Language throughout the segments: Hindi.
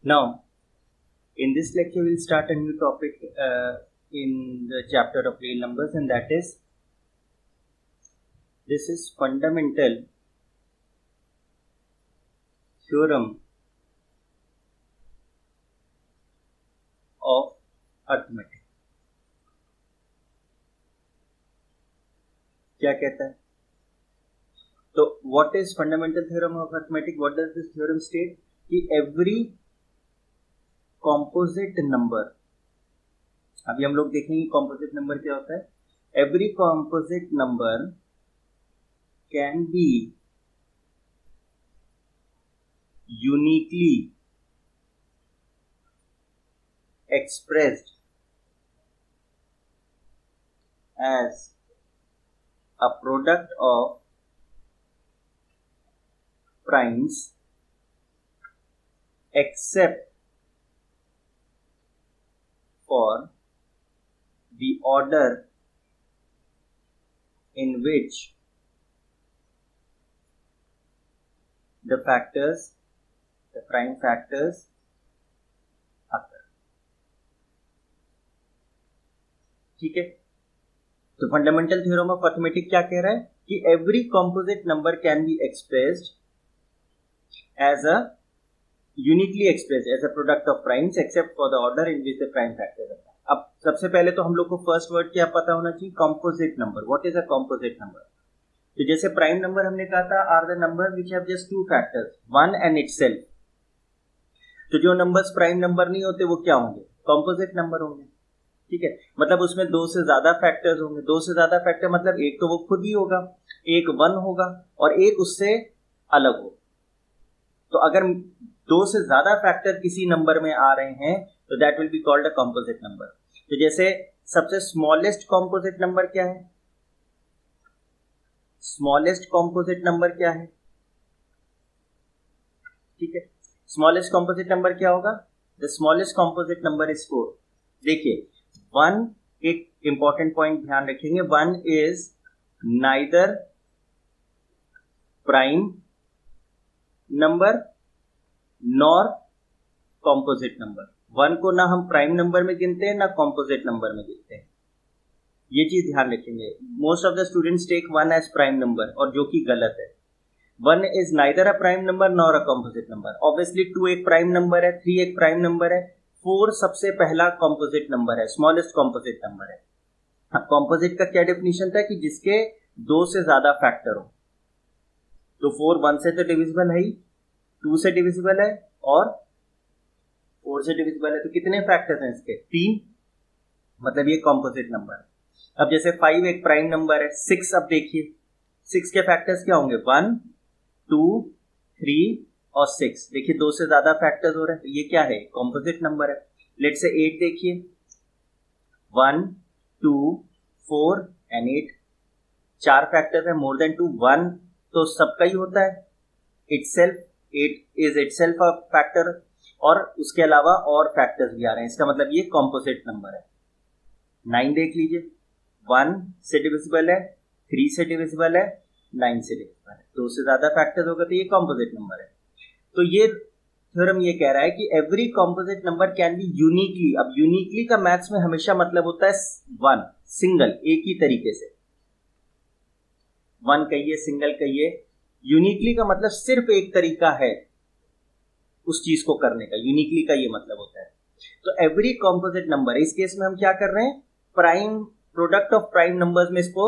Now, in this lecture, we'll start a new topic in the chapter of real numbers, and that is, this is fundamental theorem of arithmetic. क्या कहता है? तो what is fundamental theorem of arithmetic? What does this theorem state? कि every composite number, अभी हम लोग देखेंगे composite number क्या होता है. Every composite number can be uniquely expressed as a product of primes except for the order in which the prime factors occur. ठीक है, तो फंडामेंटल थ्योरम ऑफ अरिथमेटिक क्या कह रहा है कि every composite number can be expressed as a uniquely expressed as a product of primes except for the order in which the prime factors are. अब सबसे पहले तो हम लोग को फर्स्ट वर्ड क्या पता होना चाहिए, composite number. What is a composite number? तो जैसे प्राइम नंबर हमने कहा था are the number which have just two factors, one and itself. तो जो नंबर्स प्राइम नंबर नहीं होते वो क्या होंगे? कॉम्पोजिट नंबर होंगे. ठीक है, मतलब उसमें दो से ज्यादा फैक्टर्स होंगे. दो से ज्यादा फैक्टर मतलब एक तो वो खुद ही होगा, एक वन होगा और एक उससे अलग हो. तो अगर दो से ज्यादा फैक्टर किसी नंबर में आ रहे हैं तो that will be called a composite number. तो जैसे सबसे स्मॉलेस्ट कॉम्पोजिट नंबर क्या है? स्मॉलेस्ट कॉम्पोजिट नंबर क्या है? ठीक है, स्मॉलेस्ट कॉम्पोजिट नंबर क्या होगा? The smallest composite number is 4. देखिए, वन, एक इंपॉर्टेंट पॉइंट ध्यान रखेंगे, one is neither prime number nor composite number. One को ना हम प्राइम नंबर में गिनते हैं ना कॉम्पोजिट नंबर में गिनते हैं. ये चीज ध्यान रखेंगे. Most of the students take one as prime number, और जो कि गलत है. One is neither a prime number nor a composite number. Obviously two एक प्राइम नंबर है, थ्री एक प्राइम नंबर है, फोर सबसे पहला कॉम्पोजिट नंबर है, स्मॉलेस्ट कॉम्पोजिट नंबर है. अब कॉम्पोजिट का क्या डेफिनेशन था कि जिसके दो से ज्यादा फैक्टर हो. तो फोर वन से तो डिविजिबल है ही, टू से डिविजिबल है और फोर से डिविजिबल है. तो कितने फैक्टर्स हैं इसके? 3. मतलब ये कॉम्पोजिट नंबर है. अब जैसे 5 एक प्राइम नंबर है, 6, अब देखिए 6 के फैक्टर्स क्या होंगे? 1, 2, 3 और 6. देखिए दो से ज्यादा फैक्टर्स हो रहे हैं, तो ये क्या है? कॉम्पोजिट नंबर है. लेट्स से 8 देखिए, 1, 2, 4 एंड 8. 4 फैक्टर्स है, मोर देन 2. 1 तो सबका ही होता है itself, 8 is itself a factor, और उसके अलावा और फैक्टर्स भी आ रहे हैं. इसका मतलब ये कॉम्पोजिट नंबर है. 9 देख लीजिए, 1 से डिविजिबल है, 3 से डिविजिबल है, 9 से डिविजिबल है. दो से ज्यादा फैक्टर्स होगा तो ये कॉम्पोजिट नंबर है. तो ये थ्योरम ये कह रहा है कि every composite number can B uniquely. अब यूनिकली का मैथ्स में हमेशा मतलब होता है वन, सिंगल, एक ही तरीके से. वन कहिए, सिंगल कहिए, यूनिकली का मतलब सिर्फ एक तरीका है उस चीज को करने का. यूनिकली का ये मतलब होता है. तो एवरी कॉम्पोजिट नंबर, इस केस में हम क्या कर रहे हैं? Prime, product of prime numbers में इसको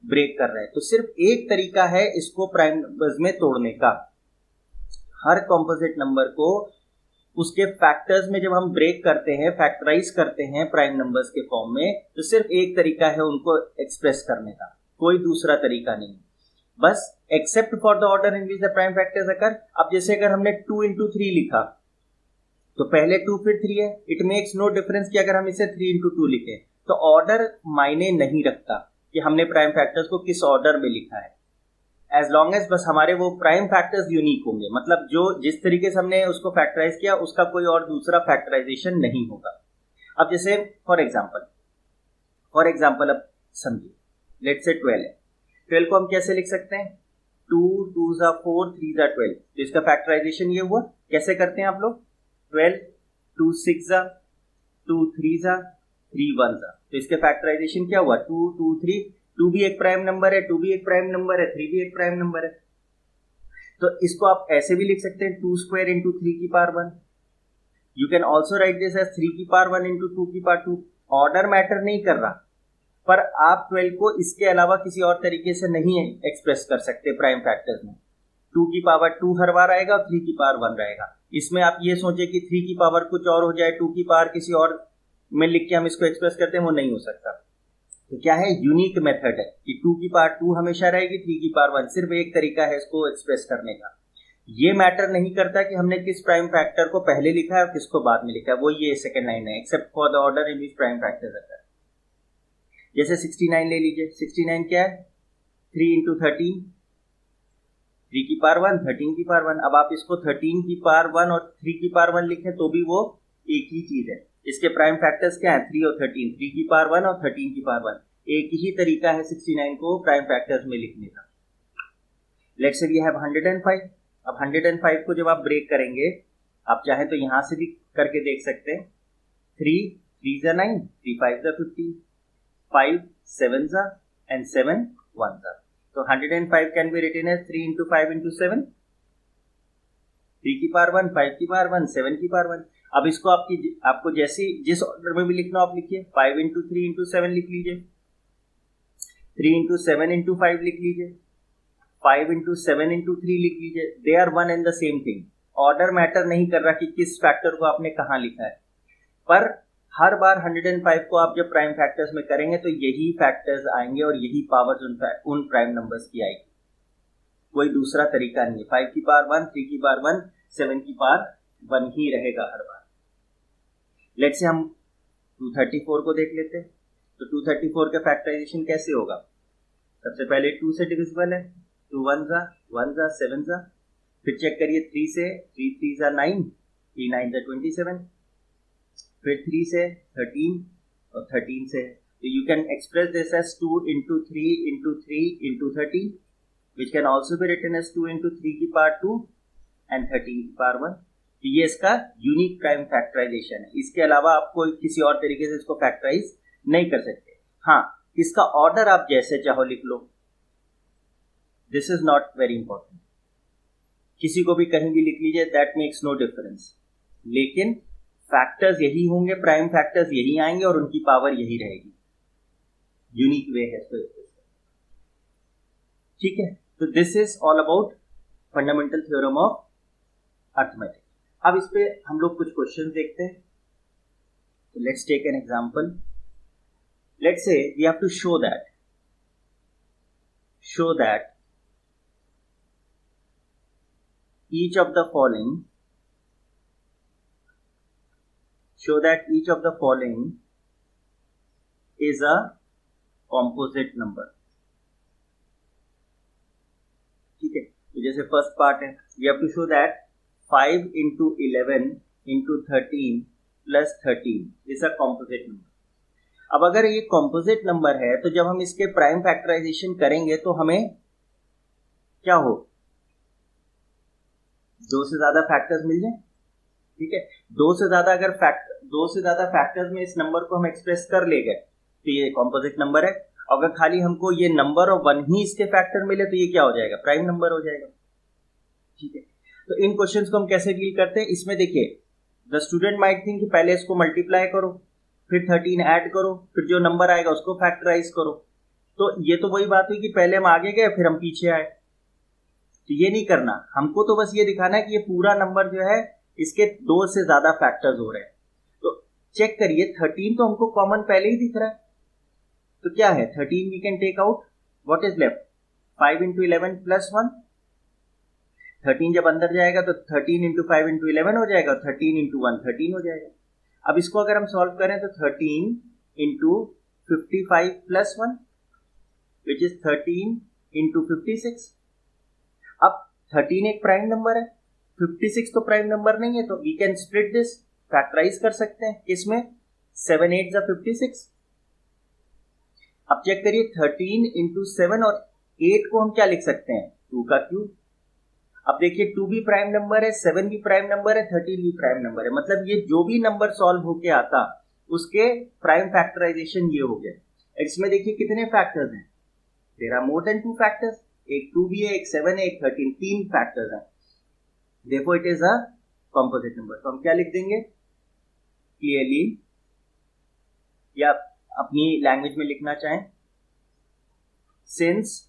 ब्रेक कर रहे हैं. तो सिर्फ एक तरीका है इसको प्राइम नंबर्स में तोड़ने का. हर कॉम्पोजिट नंबर को उसके फैक्टर्स में जब हम ब्रेक करते हैं, फैक्टराइज करते हैं प्राइम नंबर्स के फॉर्म में, तो सिर्फ एक तरीका है उनको एक्सप्रेस करने का, कोई दूसरा तरीका नहीं. बस except for the order in which the prime factors occur. अब जैसे अगर हमने 2 into 3 लिखा तो पहले 2 फिर 3 है. इट मेक्स नो डिफरेंस कि अगर हम इसे 3 into 2 लिखें. तो ऑर्डर मायने नहीं रखता कि हमने प्राइम फैक्टर्स को किस ऑर्डर में लिखा है, एज लॉन्ग एज बस हमारे वो प्राइम फैक्टर्स यूनिक होंगे. मतलब जो जिस तरीके से हमने उसको फैक्टराइज किया उसका कोई और दूसरा फैक्टराइजेशन नहीं होगा. अब जैसे फॉर एग्जाम्पल अब समझिए, लेट्स से 12 है. 12 को हम कैसे लिख सकते हैं? 2 2 4 3 12. तो इसका फैक्टराइजेशन ये हुआ. कैसे करते हैं आप लोग? 12, 2 6 जा, 2 3 जा, 3 1 जा। तो इसके फैक्टराइजेशन क्या हुआ? 2 2 3, 2 भी एक प्राइम नंबर है, 2 भी एक प्राइम नंबर है, 3 भी एक प्राइम नंबर है। तो इसको आप ऐसे भी लिख सकते हैं 2 स्क्वायर इंटू 3 की power 1। You can also write this as 3 की पावर 1 इंटू 2 की पावर 2। ऑर्डर मैटर नहीं कर रहा, पर आप 12 को इसके अलावा किसी और तरीके से नहीं एक्सप्रेस कर सकते प्राइम फैक्टर्स में। 2 की पावर 2 हर बार आएगा और 3 की पावर 1 रहेगा। इसमें आप ये सोचे कि 3 की पावर कुछ और हो जाए, 2 की पावर किसी और में लिख के हम इसको एक्सप्रेस करते हैं, वो नहीं हो सकता। तो क्या है? यूनिक मेथड है कि 2 की पावर 2 हमेशा रहेगी, 3 की पावर 1। सिर्फ एक तरीका है इसको एक्सप्रेस करने का। ये मैटर नहीं करता कि हमने किस प्राइम फैक्टर को पहले लिखा है और किसको बाद में लिखा है, वो ये सेकंड लाइन है, except for the order in which prime factors occur. जैसे 69 ले लीजिए। 69 क्या है? 3 इंटू 13, 3 की पावर 1, 13 की पावर 1। अब आप इसको 13 की पावर 1 और 3 की पावर 1 लिखें तो भी वो एक ही चीज है। इसके प्राइम फैक्टर्स क्या है? 3 और 13, 3 की पावर 1 और 13 की पावर 1। एक ही तरीका है 69 को प्राइम फैक्टर्स में लिखने का। Let's say we have 105। अब 105 को जब आप ब्रेक करेंगे, आप चाहें तो यहां से भी करके देख सकते हैं। 3 3 जा 9, 3 5 जा 15, 5 7 जा and 7 1 जा। तो 105 can be written as 3 into 5 into 7, 3 की पावर 1, 5 की पावर 1, 7 की पावर 1। अब इसको आपको जिस ऑर्डर में भी लिखना आप लिखिए। 5 इंटू 3 इंटू 7 लिख लीजिए, 3 इंटू 7 इंटू 5 लिख लीजिए, 5 इंटू 7 इंटू 3 लिख लीजिए। They are one and the same thing. Order matter नहीं कर रहा कि किस फैक्टर को आपने कहाँ लिखा है, पर हर बार 105 को आप जब प्राइम फैक्टर्स में करेंगे तो यही फैक्टर्स आएंगे और यही पावर्स उन प्राइम नंबर्स की आएगी। कोई दूसरा तरीका नहीं है। 5 की पावर 1, 3 की पावर 1, 7 की पावर 1 ही रहेगा हर बार। लेट्स से हम 234 को देख लेते हैं। तो 234 का फैक्टराइजेशन कैसे होगा? सबसे पहले 2 से डिविजिबल है, 2 1 जा 1 जा 7 जा। फिर चेक करिए 3 से, 3 3 जा 9, 3 9 जा 27। फिर 3 से 13 और 13 से, तो you can express this as 2 into 3 into 3 into 13, which can also be written as 2 into 3 की पावर 2 एंड 13 की पावर 1। तो ये इसका यूनिक प्राइम फैक्टराइजेशन है। इसके अलावा आप कोई किसी और तरीके से इसको फैक्टराइज नहीं कर सकते। हाँ, इसका ऑर्डर आप जैसे चाहो लिख लो, this is not very important. किसी को भी कहीं भी लिख लीजिए, दैट मेक्स नो डिफरेंस। लेकिन फैक्टर्स यही होंगे, प्राइम फैक्टर्स यही आएंगे और उनकी पावर यही रहेगी। यूनिक वे है इसको। ठीक है, तो this is all about fundamental theorem of arithmetic. अब इस पे हम लोग कुछ क्वेश्चन देखते हैं। तो let's take an example. Let's say we have to show that each of the following is a composite number। ठीक है, तो जैसे फर्स्ट पार्ट है, we have to show that 5 into 11 into 13 plus 13 is a composite number. अब अगर ये कॉम्पोजिट नंबर है तो जब हम इसके प्राइम फैक्टराइजेशन करेंगे तो हमें क्या हो? 2 से ज्यादा फैक्टर्स मिल जाए। ठीक है, 2 से ज्यादा फैक्टर्स में इस नंबर को हम एक्सप्रेस कर ले गए तो ये कॉम्पोजिट नंबर है। अगर खाली हमको ये नंबर और 1 ही इसके फैक्टर मिले तो ये क्या हो जाएगा? प्राइम नंबर हो जाएगा। ठीक है, तो इन क्वेश्चंस को हम कैसे डील करते हैं? इसमें देखिए, द स्टूडेंट माइट थिंक कि पहले इसको मल्टीप्लाई करो, फिर 13 ऐड करो, फिर जो नंबर आएगा उसको फैक्टराइज करो। तो ये तो वही बात हुई कि पहले हम आगे गए फिर हम पीछे आए। तो ये नहीं करना हमको, तो बस ये दिखाना है कि ये पूरा नंबर जो है इसके 2 से ज्यादा फैक्टर्स हो रहे हैं। तो चेक करिए, 13 तो हमको कॉमन पहले ही दिख रहा है, तो क्या है? 13 we can take out, what is left? 5 into 11 plus 1। 13 जब अंदर जाएगा तो 13 इंटू 5 इंटू 11 हो जाएगा, 13 इंटू 1 13 हो जाएगा। अब इसको अगर हम सॉल्व करें तो 13 into 55 plus 1 which is 13 into 56। अब 13 एक प्राइम नंबर है, 56 तो प्राइम नंबर नहीं है, तो we can split this, factorise कर सकते हैं। किसमें? 7 8 जा 56। अब चेक करिए, 13 इंटू 7 और 8 को हम क्या लिख सकते हैं? 2 का क्यूब। अब देखिए 2 भी प्राइम नंबर है, 7 भी प्राइम नंबर है, 13 भी प्राइम नंबर है, मतलब ये जो भी नंबर सॉल्व होके आता उसके प्राइम फैक्टराइजेशन ये हो गया। एक्स में देखिए कितने फैक्टर्स हैं, there are more than 2 factors, एक 2 भी है, एक 7 है, एक 13, 3 फैक्टर्स हैं, therefore it is a composite number. तो हम क्या लिख देंगे क्लियरली, या अपनी लैंग्वेज में लिखना चाहें, since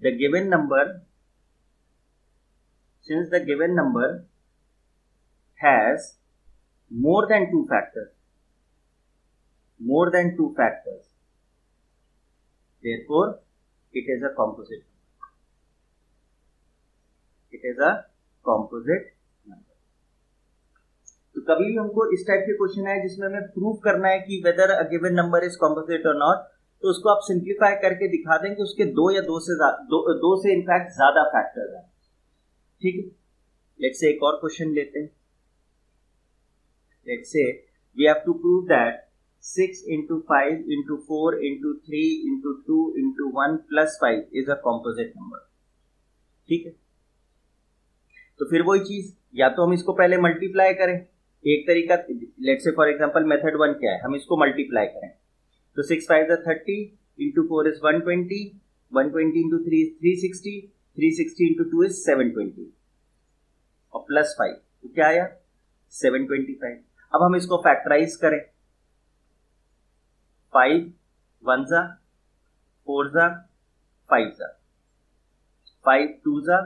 the given number has more than two factors, therefore it is a composite number। तो कभी भी हमको इस टाइप के क्वेश्चन है जिसमें हमें प्रूव करना है कि weather a given number is composite और नॉट, तो उसको आप सिंप्लीफाई करके दिखा दें कि उसके दो से इनफैक्ट ज्यादा फैक्टर्स हैं। ठीक है, लेट्स से एक और क्वेश्चन लेते हैं। Let's say we have to prove that 6 into 5 into 4 into 3 into 2 into 1 plus 5 is a composite number। ठीक है, तो फिर वही चीज, या तो हम इसको पहले मल्टीप्लाई करें, एक तरीका, let's say for example method 1 क्या है, हम इसको मल्टीप्लाई करें, तो 6 5 is 30 into 4 is 120, 120 into 3 is 360, 360 into 2 is 720 और प्लस 5, तो क्या आया 725। अब हम इसको फैक्टराइज करें, 5 1 जा, 4 जा, 5 जा, 5 2 जा,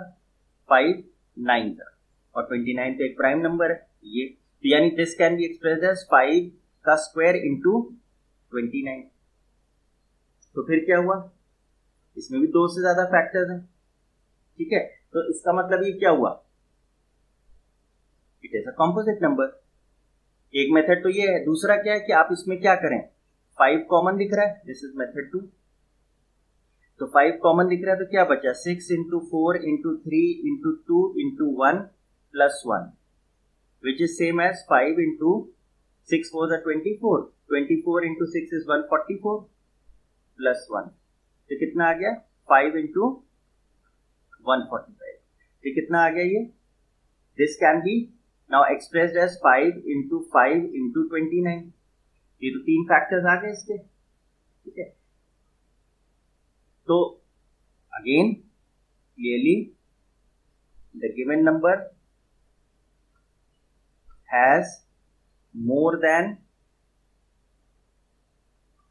5 9 जा, और 29 तो एक प्राइम नंबर है ये, तो यानी this can be expressed as 5 का स्क्वायर इंटू 29। तो फिर क्या हुआ, इसमें भी 2 से ज्यादा फैक्टर्स हैं। ठीक है, तो इसका मतलब ये क्या हुआ, it is a composite number. एक मेथड तो ये है, दूसरा क्या है कि आप इसमें क्या करें, 5 कॉमन दिख रहा है, दिस इज मेथड 2, तो 5 कॉमन दिख रहा है, तो क्या बचा 6 into 4 into 3 into 2 into 1 plus 1 which is same as 5 into 6 4 are 24, 24 into 6 is 144 plus 1, तो कितना आ गया 5 into 145, तो कितना आ गया ये, this can be now expressed as 5 into 5 into 29, ये तो 3 फैक्टर्स आ गए इसके। ठीक है, तो again clearly the given number has more than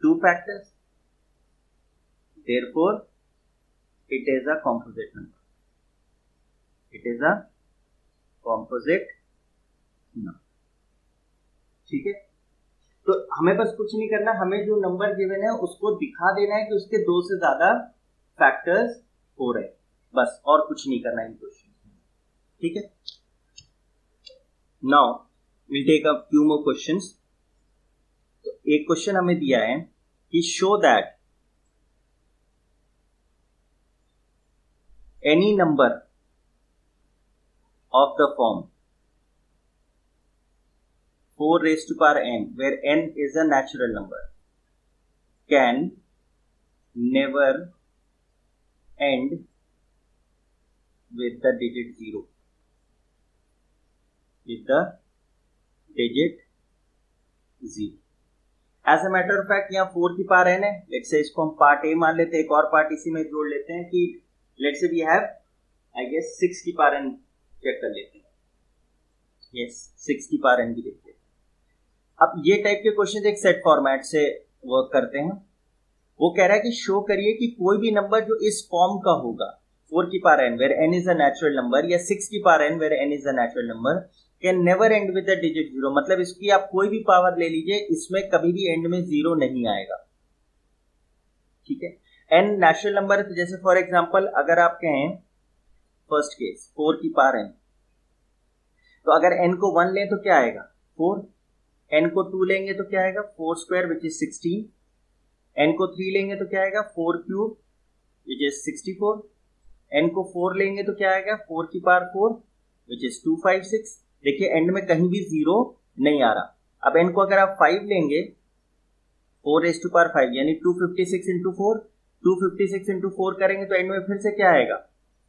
2 factors, therefore it is a composite number, ठीक है, तो हमें बस कुछ नहीं करना, हमें जो नंबर गिवन है उसको दिखा देना है कि उसके 2 से ज्यादा फैक्टर्स हो रहे, बस और कुछ नहीं करना इन क्वेश्चन। ठीक है, now we'll take a few more questions। तो एक क्वेश्चन हमें दिया है कि show that any number of the form 4 raised to power n where n is a natural number can never end with the digit 0, with the digit 0। As a matter of fact यहाँ 4 की पावर n है, लेट्स से इसको हम पार्ट ए मान लेते हैं, एक और पार्ट इसी में जोड़ लेते हैं कि let's say we have I guess 6 की पावर n चेक कर लेते हैं, यस 6 की पावर n भी देखते हैं। अब ये टाइप के क्वेश्चन एक सेट फॉर्मेट से वर्क करते हैं, वो कह रहा है कि शो करिए कि कोई भी नंबर जो इस फॉर्म का होगा 4 की power n where n is a natural number, या 6 की power n where n is a natural number can never end with the digit 0, मतलब इसकी आप कोई भी पावर ले लीजिए, इसमें कभी भी एंड में 0 नहीं आएगा। ठीक है, n नेचुरल नंबर है, तो जैसे फॉर एग्जांपल अगर आप कहें फर्स्ट केस 4 की पावर n, तो अगर n को 1 लें तो क्या आएगा 4, n को 2 लेंगे तो क्या आएगा 4 स्क्वायर विच इज 16, n को 3 लेंगे तो क्या आएगा 4 क्यूब विच इज 64, n को 4 लेंगे तो क्या आएगा 4 की पावर 4 विच इज 256। देखिए एंड में कहीं भी 0 नहीं आ रहा। अब n को अगर आप 5 लेंगे 4 raised to power 5 यानी 256 into 4 256 इंटू 4 करेंगे तो एंड में फिर से क्या आएगा,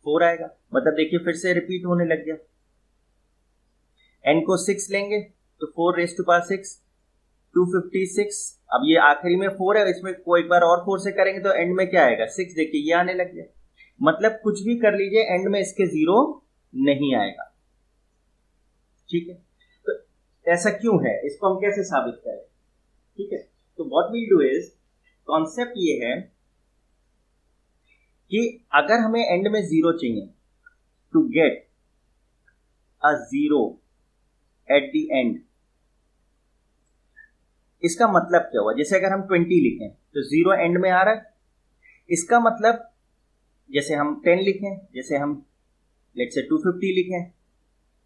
4 आएगा। मतलब देखिए फिर से रिपीट होने लग गया। एन को 6 लेंगे तो 4 रेज़ टू पावर 6, 256। अब ये आखिरी में 4 है, इसमें को एक बार और 4 से करेंगे तो एंड में क्या आएगा, 6। देखिए ये आने लग गया। मतलब कुछ भी कर लीजिए एंड में इसके 0 नहीं आएगा। ठीक है, तो ऐसा क्यों है, इसको हम कैसे साबित करें। ठीक है, तो what we do is, concept ये है कि अगर हमें एंड में 0 चाहिए, to get a 0 at the end, इसका मतलब क्या हुआ। जैसे अगर हम 20 लिखें तो 0 एंड में आ रहा है, इसका मतलब जैसे हम 10 लिखें, जैसे हम लेट्स से 250 लिखें,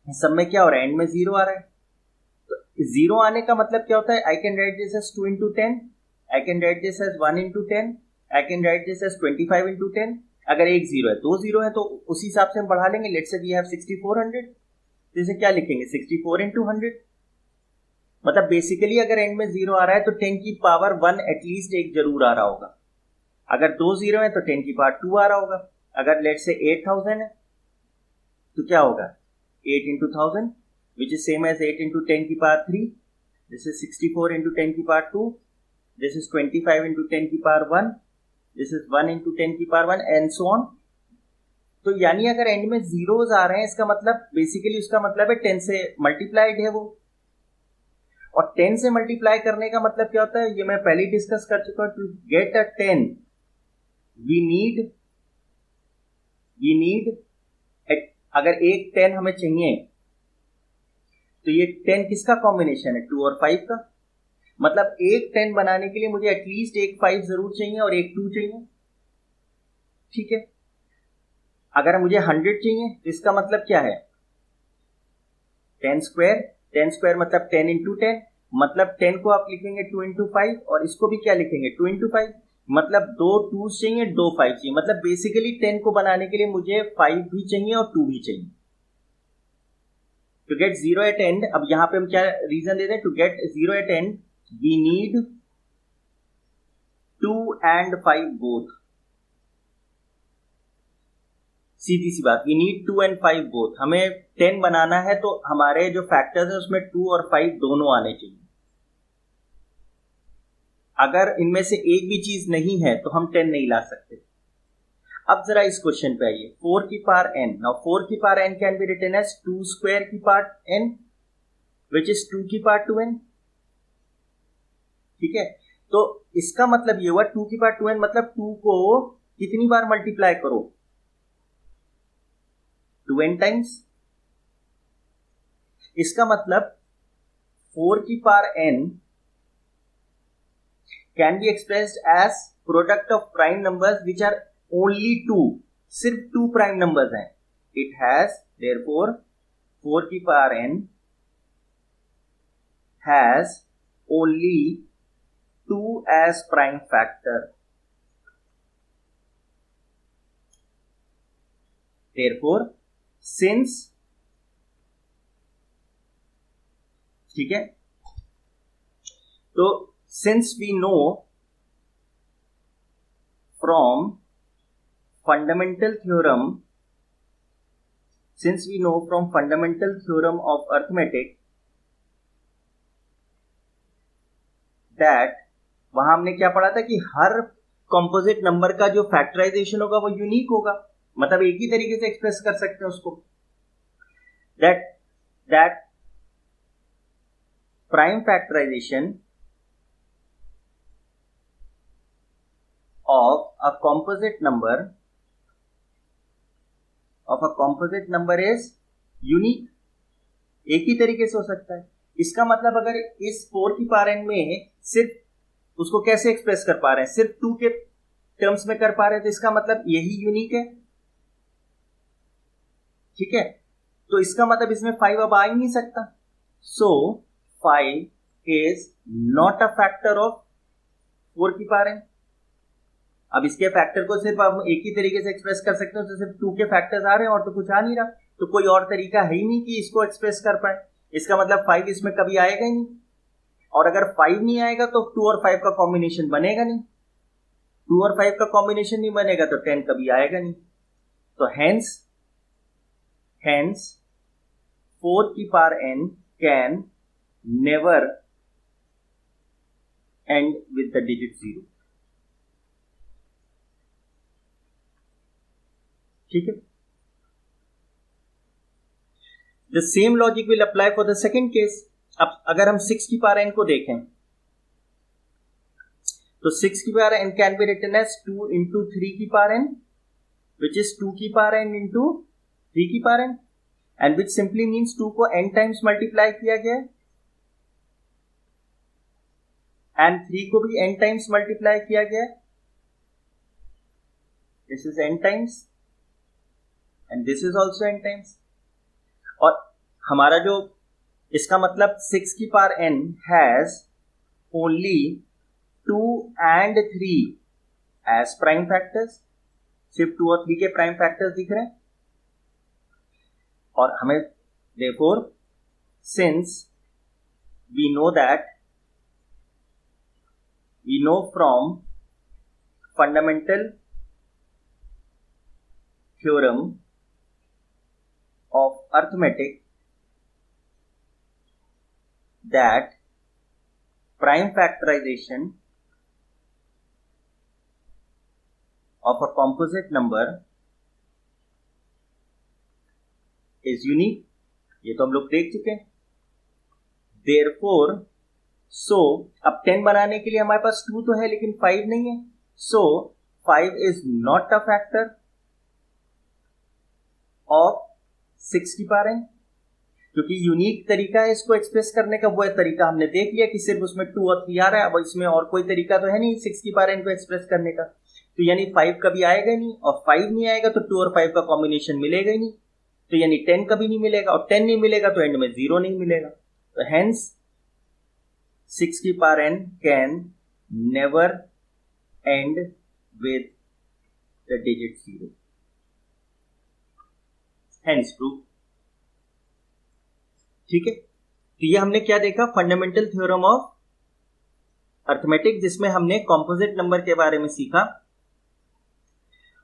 सब में क्या हो रहा है, एंड में 0 आ रहा है। तो 0 आने का मतलब क्या होता है, I can write this as 2 into 10, I can write this as 1 into 10, I can write this as 25 into 10। अगर एक 0 है, 2 0 है तो उसी हिसाब से हम बढ़ा लेंगे। लेट्स से वी हैव 6400, तो इसे क्या लिखेंगे, 64 into 100। मतलब बेसिकली अगर एंड में 0 आ रहा है तो 10 की पावर 1 एटलीस्ट एक जरूर आ रहा होगा। अगर 2 0 है तो 10 की पावर 2 आ रहा होगा। अगर लेट्स से 8000 है तो क्या होगा, 8 into 1000 which is same as 8 into 10 की पावर 3, this is 64 into 10 की पावर 2, this is 25 into 10 की पावर 1, this is 1 into 10 की पावर 1 and so on। तो यानी अगर एंड में जीरोस आ रहे हैं, इसका मतलब बेसिकली उसका मतलब है 10 से मल्टीप्लाइड है वो। और 10 से मल्टीप्लाई करने का मतलब क्या होता है, ये मैं पहले ही डिस्कस कर चुका हूं। To get a 10 we need अगर एक 10 हमें चाहिए तो ये 10 किसका कॉम्बिनेशन है, 2 और 5 का। मतलब एक 10 बनाने के लिए मुझे एटलीस्ट एक 5 जरूर चाहिए और एक 2 चाहिए। ठीक है, अगर मुझे 100 चाहिए तो इसका मतलब क्या है, 10 स्क्वायर मतलब 10 into 10, मतलब 10 को आप लिखेंगे 2 into 5 और इसको भी क्या लिखेंगे 2 into 5। मतलब 2 2 चाहिए, 2 5 चाहिए। मतलब बेसिकली 10 को बनाने के लिए मुझे 5 भी चाहिए और 2 भी चाहिए। टू गेट 0 एट एंड, अब यहां पे हम क्या रीजन देते हैं, to get 0 at end we need 2 and 5 both. सीधी सी बात, वी नीड 2 and 5 बोथ। हमें 10 बनाना है तो हमारे जो फैक्टर्स हैं उसमें 2 और 5 दोनों आने चाहिए। अगर इनमें से एक भी चीज नहीं है तो हम 10 नहीं ला सकते। अब जरा इस क्वेश्चन पे आइए, 4 की पावर n। नाउ 4 की power n can be written as 2 square की पावर n विच इज 2 की पावर 2n। ठीक है, तो इसका मतलब ये हुआ 2 की पावर 2n मतलब 2 को कितनी बार मल्टीप्लाई करो, 2n टाइम्स। इसका मतलब 4 की power n can be expressed as product of prime numbers which are only 2। सिर्फ 2 प्राइम नंबर्स हैं। इट हैज देयरफॉर 4 की power n has only 2 as prime factor। therefore since, ठीक है, तो since we know from fundamental theorem of arithmetic that, वहां हमने क्या पढ़ा था कि हर कंपोजिट नंबर का जो फैक्टराइजेशन होगा वो यूनिक होगा। मतलब एक ही तरीके से एक्सप्रेस कर सकते हैं उसको। That prime factorisation of a composite number is unique. एक ही तरीके से हो सकता है। इसका मतलब अगर इस 4 की पावर n में सिर्फ उसको कैसे एक्सप्रेस कर पा रहे हैं, सिर्फ 2 के टर्म्स में कर पा रहे हैं, तो इसका मतलब यही यूनिक है। ठीक है, तो इसका मतलब इसमें 5 अब आ ही नहीं सकता। सो 5 is not a factor of 4 की पावर n। अब इसके फैक्टर को सिर्फ हम एक ही तरीके से एक्सप्रेस कर सकते हैं, तो सिर्फ 2 के फैक्टर्स आ रहे हैं और तो कुछ आ नहीं रहा। तो कोई और तरीका है ही नहीं कि इसको एक्सप्रेस कर पाए। इसका मतलब 5 इसमें कभी आएगा ही नहीं। और अगर 5 नहीं आएगा तो 2 और 5 का कॉम्बिनेशन बनेगा नहीं। 2 और 5 का कॉम्बिनेशन नहीं बनेगा तो 10 कभी आएगा नहीं। तो हेंस 4 की power n can never end with the digit 0। ठीक है। The same logic will apply for the second case. अब अगर हम 6 की पावर n को देखें तो 6 की power n can be written as 2 into 3 की पावर n, विच इज 2 की पावर n इंटू 3 की power n, and which simply means 2 को n टाइम्स मल्टीप्लाई किया गया एंड 3 को भी n टाइम्स मल्टीप्लाई किया गया। This is n times and this is also n times. और हमारा जो इसका मतलब 6 की power n has only 2 and 3 as prime factors। सिर्फ 2 और 3 के प्राइम फैक्टर्स दिख रहे हैं। और हमें therefore since we know from fundamental theorem of arithmetic that prime factorization of a composite number is unique। ये तो हम लोग देख चुके हैं। Therefore, so अब 10 बनाने के लिए हमारे पास 2 तो है लेकिन 5 नहीं है। So 5 is not a factor of 6 की पावर n, क्योंकि यूनिक तरीका है इसको एक्सप्रेस करने का। वो तरीका हमने देख लिया कि सिर्फ उसमें 2 और 3 आ रहा है। अब इसमें और कोई तरीका तो है नहीं 6 की पावर n को एक्सप्रेस करने का। तो यानी 5 कभी आएगा ही नहीं, और 5 नहीं आएगा तो 2 और 5 का कॉम्बिनेशन मिलेगा ही नहीं। तो यानी 10 कभी नहीं मिलेगा, और 10 नहीं मिलेगा तो एंड में 0 नहीं मिलेगा। तो हेंस 6 की power n can never end with the digit 0। Hence proof. ठीक है। तो ये हमने क्या देखा, फंडामेंटल थ्योरम ऑफ अर्थमेटिक, जिसमें हमने कॉम्पोजिट नंबर के बारे में सीखा।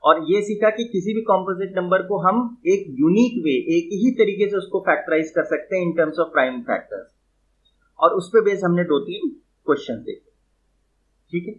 और ये सीखा कि किसी भी कॉम्पोजिट नंबर को हम एक यूनिक वे, एक ही तरीके से उसको फैक्टराइज कर सकते हैं in terms of prime factors. और उस पे बेस हमने 2-3 क्वेश्चन देखे। ठीक है।